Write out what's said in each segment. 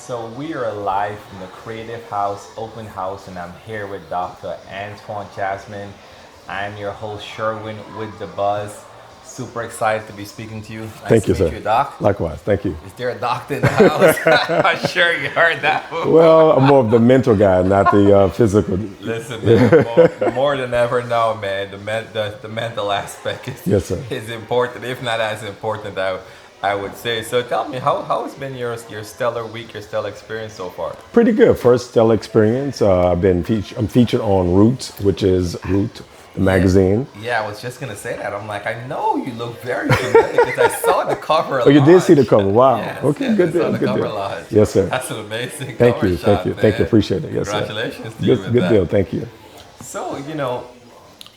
So we are live from the Creative House Open House, and I'm here with Dr. Antoine Jasmine. I'm your host Sherwin with the Buzz. Super excited to be speaking to you. Nice Thank to you, meet sir. you, Doc. Likewise, thank you. Is there a doctor in the house? I'm sure you heard that before. Well, I'm more of the mental guy, not the physical. Listen, man, more than ever now, man, the mental aspect Yes, sir. is important, if not as important, I would say. So tell me, how has been your stellar week, your stellar experience so far? Pretty good. First stellar experience. I'm featured on Roots, which is Root, the magazine. Yeah, I was just gonna say that. I'm like, I know you look very familiar because I saw the cover. Oh, you did see the cover. Wow. Yes, Okay, yes, good I saw deal. the Good cover deal. launch. Yes, sir. That's an amazing Thank cover you. shot, Thank you. man. Thank you. Appreciate it. Yes, sir. Congratulations to you with Good that. deal. Thank you. So,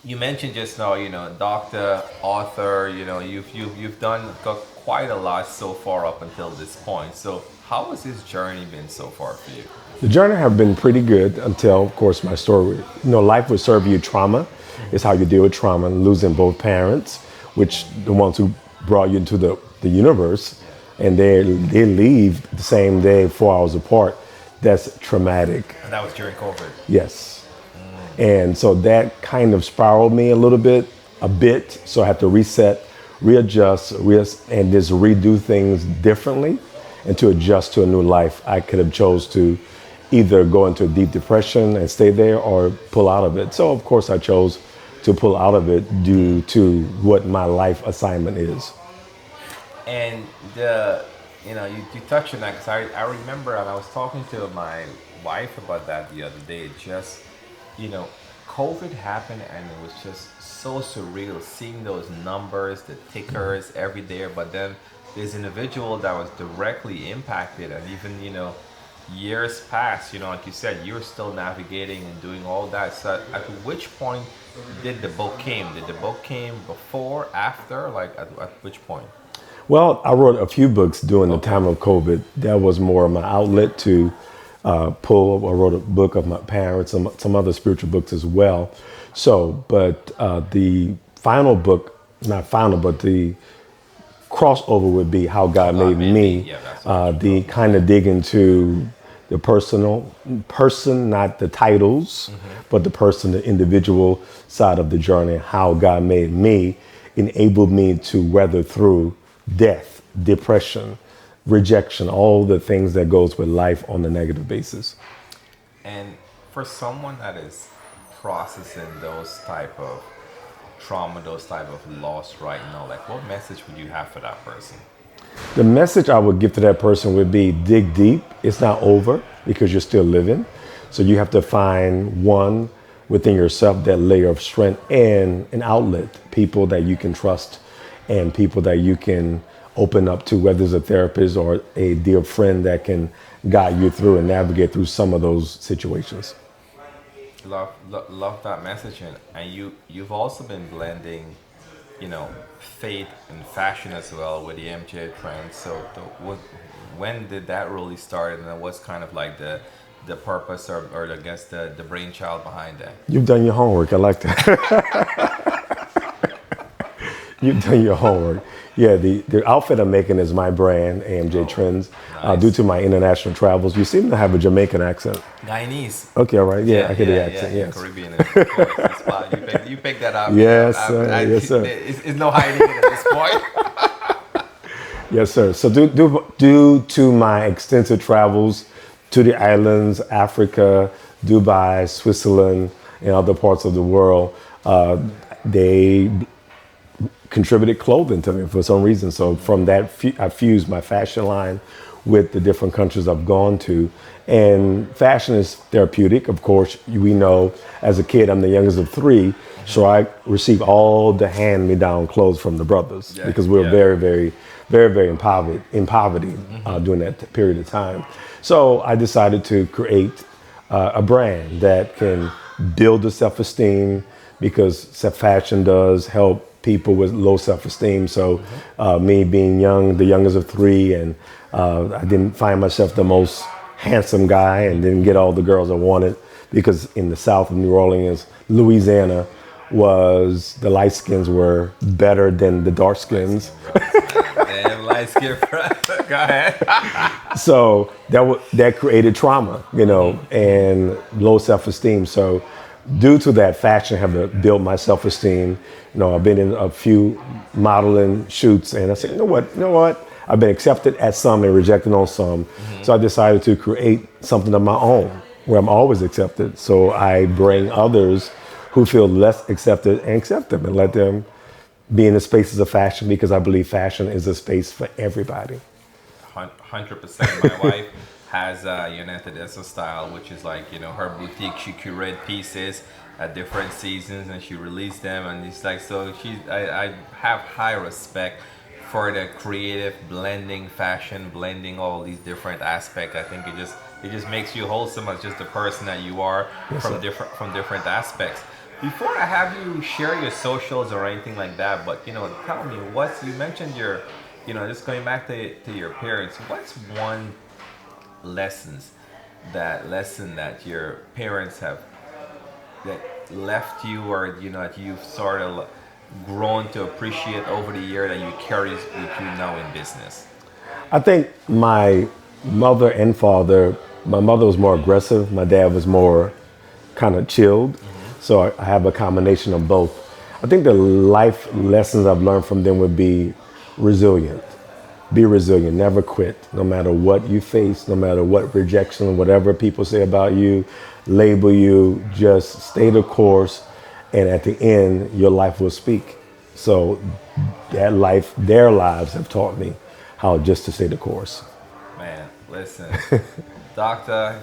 you mentioned just now, doctor, author, you've done got quite a lot so far up until this point. So how has this journey been so far for you? The journey have been pretty good until, of course, my story. Life will serve you trauma. It's how you deal with trauma, losing both parents, which the ones who brought you into the universe, and they leave the same day, 4 hours apart. That's traumatic. And that was during COVID. Yes. And so that kind of spiraled me a bit. So I had to reset, readjust, and just redo things differently and to adjust to a new life. I could have chose to either go into a deep depression and stay there or pull out of it. So of course I chose to pull out of it due to what my life assignment is. And you touched on that because I remember, and I was talking to my wife about that the other day. Just, COVID happened, and it was just so surreal seeing those numbers, the tickers every day. But then this individual that was directly impacted, and even years passed. Like you said, you were still navigating and doing all that. So at which point did the book came? Did the book came before, after? Like at which point? Well, I wrote a few books during the time of COVID. That was more of my outlet to pull. I wrote a book of my parents, some other spiritual books as well. So, but the final book, not final, but the crossover would be How God Made Me. Yeah, the kind of dig into the person, not the titles, but the person, the individual side of the journey. How God made me enabled me to weather through death, depression, rejection, all the things that goes with life on the negative basis. And for someone that is processing those type of trauma, those type of loss right now, like what message would you have for that person? The message I would give to that person would be dig deep. It's not over because you're still living. So you have to find one within yourself, that layer of strength and an outlet, people that you can trust and people that you can open up to, whether it's a therapist or a dear friend that can guide you through and navigate through some of those situations. Love that message, and you've also been blending, faith and fashion as well with the AMJ Trends. So when did that really start, and what's kind of like the purpose or I guess the brainchild behind that? You've done your homework. I like that. You've done your homework. Yeah, the outfit I'm making is my brand, AMJ Trends. Nice. Due to my international travels, you seem to have a Jamaican accent. Guyanese. Okay, all right. Yeah, I get the accent. Yeah, Yes. Caribbean. Of course. You picked that up. Yes, sir. Yes, sir. It's no hiding it at this point. Yes, sir. So due to my extensive travels to the islands, Africa, Dubai, Switzerland, and other parts of the world, they contributed clothing to me for some reason. So from that, I fused my fashion line with the different countries I've gone to. And fashion is therapeutic. Of course, we know as a kid, I'm the youngest of three. So I received all the hand-me-down clothes from the brothers because we were very, very, very, very in poverty during that period of time. So I decided to create a brand that can build the self-esteem, because fashion does help people with low self-esteem. So me being young, the youngest of three, and I didn't find myself the most handsome guy and didn't get all the girls I wanted, because in the south of New Orleans, Louisiana, the light skins were better than the dark skins. Damn I skip right. Go ahead. So that created trauma, and low self-esteem. So due to that, fashion have built my self-esteem. I've been in a few modeling shoots, and I said, you know what? I've been accepted at some and rejected on some. So I decided to create something of my own where I'm always accepted. So I bring others who feel less accepted and accept them and let them be in the spaces of fashion, because I believe fashion is a space for everybody. 100%. My wife has United style, which is like, her boutique. She curate pieces at different seasons and she released them, and it's like, so I have high respect for the creative blending fashion, blending all these different aspects. I think it just makes you wholesome as just the person that you are, Yes, from sir. different aspects. Before I have you share your socials or anything like that, but tell me, you mentioned your, just going back to your parents, what's one lesson that your parents have, that left you, or that you've sort of grown to appreciate over the year, that you carry with you now in business? I think my mother and father, my mother was more aggressive. My dad was more kind of chilled. So I have a combination of both. I think the life lessons I've learned from them would be resilient. Be resilient, never quit, no matter what you face, no matter what rejection, whatever people say about you, label you, just stay the course. And at the end, your life will speak. So their lives have taught me how just to stay the course. Man, listen, Doctor,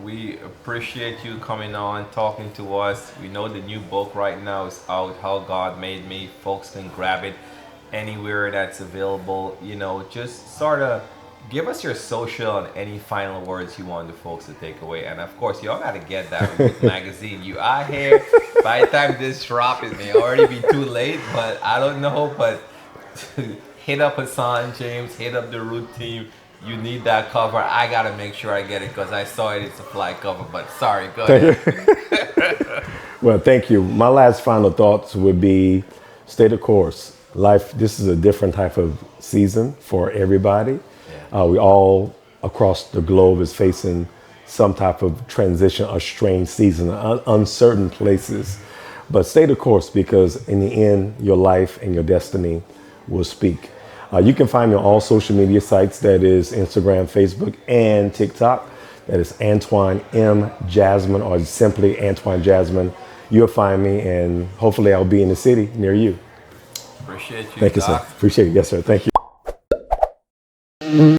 we appreciate you coming on, talking to us. We know the new book right now is out, How God Made Me. Folks can grab it anywhere that's available. Just sort of give us your social and any final words you want the folks to take away. And of course, y'all got to get that Root magazine. You are here. By the time this drop, it may already be too late, but I don't know. But hit up Hassan James, hit up the Root team. You need that cover. I gotta make sure I get it because I saw it. It's a fly cover. But sorry, go ahead. Well, thank you. My last final thoughts would be stay the course. Life, this is a different type of season for everybody. Yeah. We all across the globe is facing some type of transition, a strange season, uncertain places. But stay the course, because in the end, your life and your destiny will speak. You can find me on all social media sites. That is Instagram, Facebook, and TikTok. That is Antoine M. Jasmine, or simply Antoine Jasmine. You'll find me, and hopefully I'll be in the city near you. Appreciate you, Thank you, sir. Doc. Appreciate it. Yes, sir. Thank you.